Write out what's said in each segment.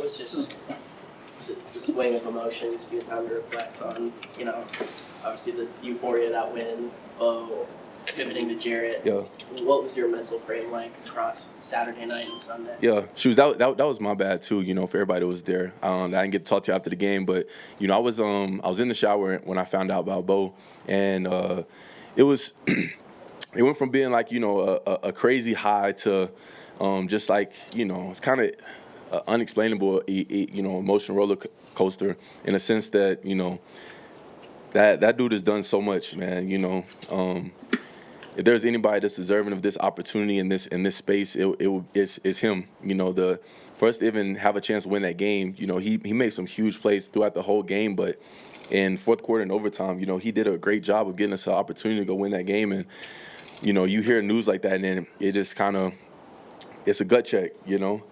what was just the swing of emotions, be a time to reflect on, obviously the euphoria of that win, pivoting to Jarrett. Yeah. What was your mental frame like across Saturday night and Sunday? Yeah, shoes. That was my bad too. For everybody that was there. I didn't get to talk to you after the game, but I was in the shower when I found out about Bo, and it was it went from being like a crazy high to just like it's kind of unexplainable emotional roller coaster in a sense that that dude has done so much, man. If there's anybody that's deserving of this opportunity in this space, it's him. For us to even have a chance to win that game, he made some huge plays throughout the whole game, but in fourth quarter and overtime, he did a great job of getting us an opportunity to go win that game. And you hear news like that, and then it just kind of, it's a gut check,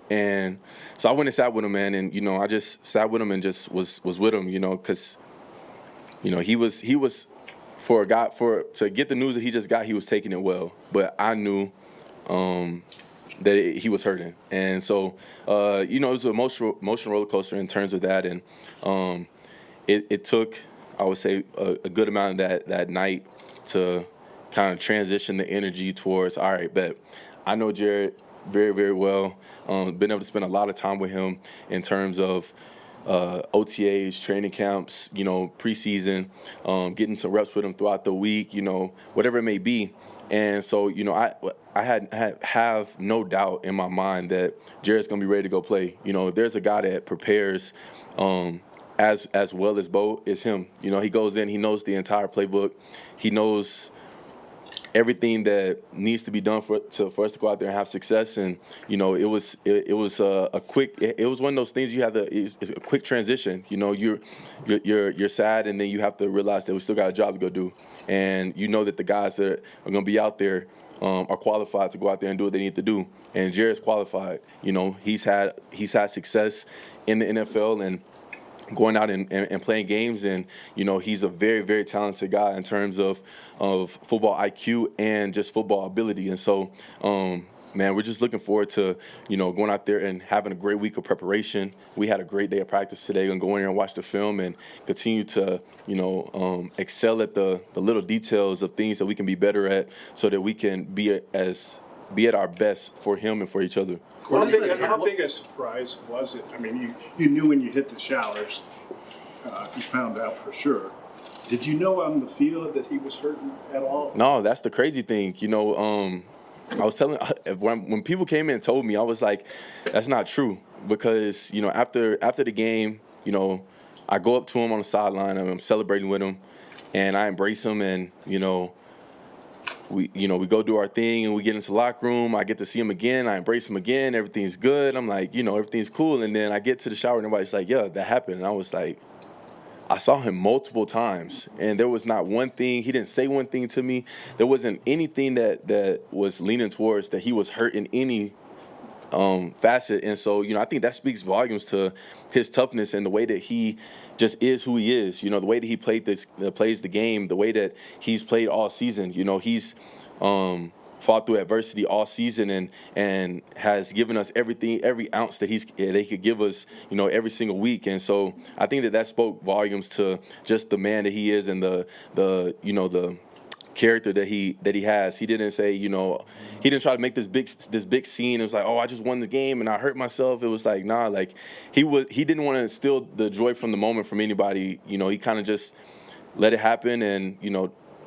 And so I went and sat with him, man, and I just sat with him and just was with him, because he was. To get the news that he just got, he was taking it well. But I knew that he was hurting. And so, it was an emotional roller coaster in terms of that. And it took, I would say, a good amount of that night to kind of transition the energy towards, all right, bet. I know Jarrett very, very well. Been able to spend a lot of time with him in terms of OTAs, training camps, preseason, getting some reps with him throughout the week, whatever it may be. And so, I have no doubt in my mind that Jarrett's going to be ready to go play. If there's a guy that prepares as well as Bo, it's him. He goes in, he knows the entire playbook. He knows everything that needs to be done for us to go out there and have success. And it was a quick. It was one of those things you have to. It's a quick transition. You're sad, and then you have to realize that we still got a job to go do. And that the guys that are going to be out there are qualified to go out there and do what they need to do. And Jarrett's qualified. He's had success in the NFL and going out and playing games, and he's a very, very talented guy in terms of football IQ and just football ability. And so man, we're just looking forward to going out there and having a great week of preparation. We had a great day of practice today. We're going to go in there and watch the film and continue to excel at the little details of things that we can be better at, so that we can be at our best for him and for each other. How big a surprise was it? I mean, you knew when you hit the showers, you found out for sure. Did you know on the field that he was hurting at all? No, that's the crazy thing. I was telling, when people came in and told me, I was like, that's not true. Because, after the game, I go up to him on the sideline, I'm celebrating with him, and I embrace him, and, we go do our thing, and we get into the locker room. I get to see him again. I embrace him again. Everything's good. I'm like, everything's cool. And then I get to the shower, and everybody's like, yeah, that happened. And I was like, I saw him multiple times, and there was not one thing. He didn't say one thing to me. There wasn't anything that was leaning towards that he was hurt in any facet. And so, I think that speaks volumes to his toughness and the way that he just is who he is. The way that he plays the game, the way that he's played all season. He's fought through adversity all season and has given us everything, every ounce that they could give us, every single week. And so I think that spoke volumes to just the man that he is and the character that he has. He didn't say, he didn't try to make this big scene. It was like, oh, I just won the game and I hurt myself. It was like, nah, like he didn't want to steal the joy from the moment from anybody. He kind of just let it happen, and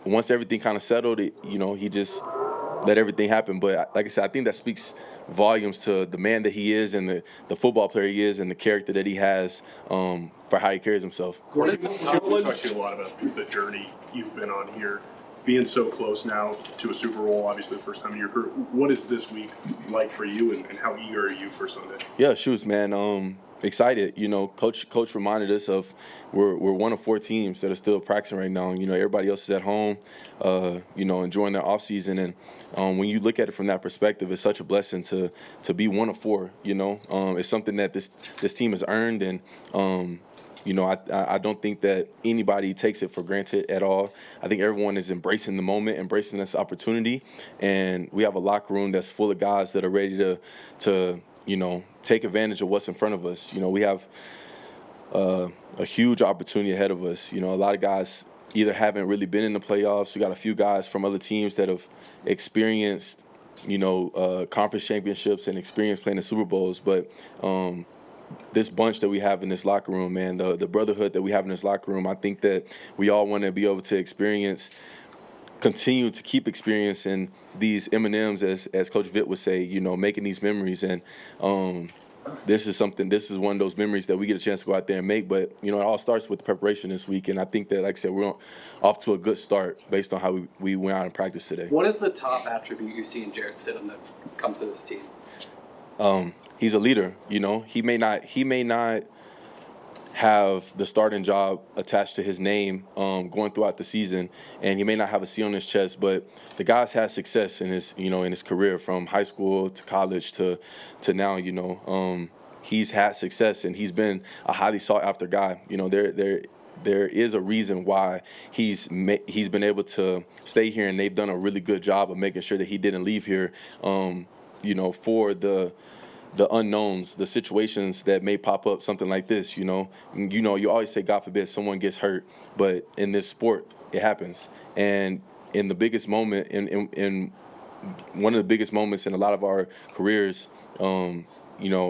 once everything kind of settled, he just let everything happen. But like I said, I think that speaks volumes to the man that he is and the football player he is and the character that he has for how he carries himself. Courtland, we talked to you a lot about the journey you've been on here, being so close now to a Super Bowl, obviously the first time in your career. What is this week like for you, and how eager are you for Sunday? Yeah, shoes, man. Excited. Coach reminded us of we're one of 4 teams that are still practicing right now. Everybody else is at home, enjoying their off season. And when you look at it from that perspective, it's such a blessing to be one of 4. It's something that this team has earned, and I don't think that anybody takes it for granted at all. I think everyone is embracing the moment, embracing this opportunity, and we have a locker room that's full of guys that are ready to take advantage of what's in front of us. We have a huge opportunity ahead of us. A lot of guys either haven't really been in the playoffs. We got a few guys from other teams that have experienced, conference championships and experienced playing the Super Bowls. But this bunch that we have in this locker room, man, the brotherhood that we have in this locker room, I think that we all want to be able to continue to keep experiencing these M&Ms, as Coach Vitt would say, making these memories. And this is one of those memories that we get a chance to go out there and make. But, it all starts with the preparation this week. And I think that, like I said, we're off to a good start based on how we went out in practice today. What is the top attribute you see in Jarrett Stidham that comes to this team? He's a leader. He may not have the starting job attached to his name going throughout the season, and he may not have a C on his chest, but the guy's had success in his career from high school to college to now. He's had success, and he's been a highly sought after guy. There is a reason why he's been able to stay here, and they've done a really good job of making sure that he didn't leave here. For the unknowns, the situations that may pop up, something like this, you always say, God forbid, someone gets hurt, but in this sport, it happens. And in the biggest moment, in one of the biggest moments in a lot of our careers,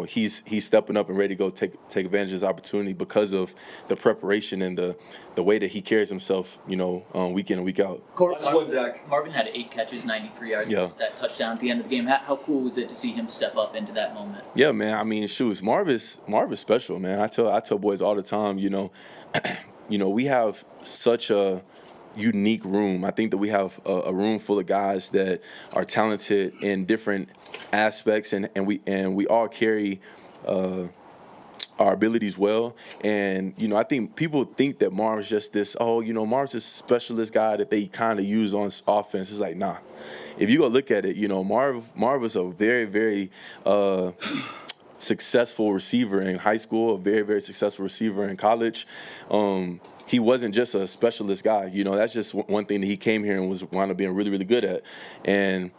he's stepping up and ready to go take advantage of his opportunity because of the preparation and the way that he carries himself, week in and week out. Marvin had 8 catches, 93 yards, that touchdown at the end of the game. How cool was it to see him step up into that moment? Yeah, man. I mean, Marv is special, man. I tell boys all the time, we have such a unique room. I think that we have a room full of guys that are talented in different aspects, and we all carry our abilities well. And I think people think that Marv's just this, Marv's this specialist guy that they kind of use on offense. It's like, nah. If you go look at it, Marv was a very, very successful receiver in high school, a very, very successful receiver in college. He wasn't just a specialist guy. That's just one thing that he came here and wound up being really, really good at. And,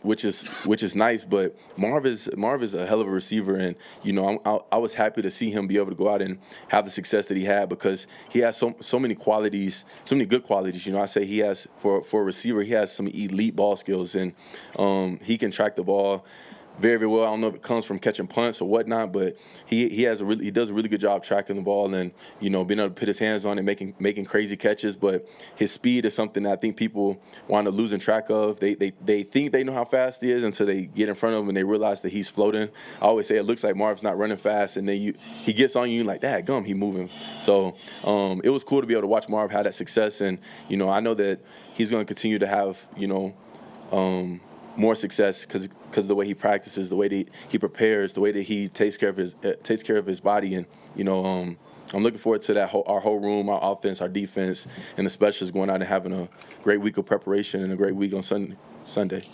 which is nice. But Marv is a hell of a receiver. And, I was happy to see him be able to go out and have the success that he had, because he has so many qualities, so many good qualities. I say he has, for a receiver, he has some elite ball skills. And he can track the ball very, very well. I don't know if it comes from catching punts or whatnot, but he does a really good job tracking the ball and being able to put his hands on it, making crazy catches. But his speed is something that I think people wind up losing track of. They think they know how fast he is until they get in front of him and they realize that he's floating. I always say it looks like Marv's not running fast, and then he gets on you like, dad gum, he moving. So it was cool to be able to watch Marv have that success, and I know that he's going to continue to have more success because of the way he practices, the way that he prepares, the way that he takes care of his body. And I'm looking forward to that our whole room, our offense, our defense, and the specialists going out and having a great week of preparation and a great week on Sunday.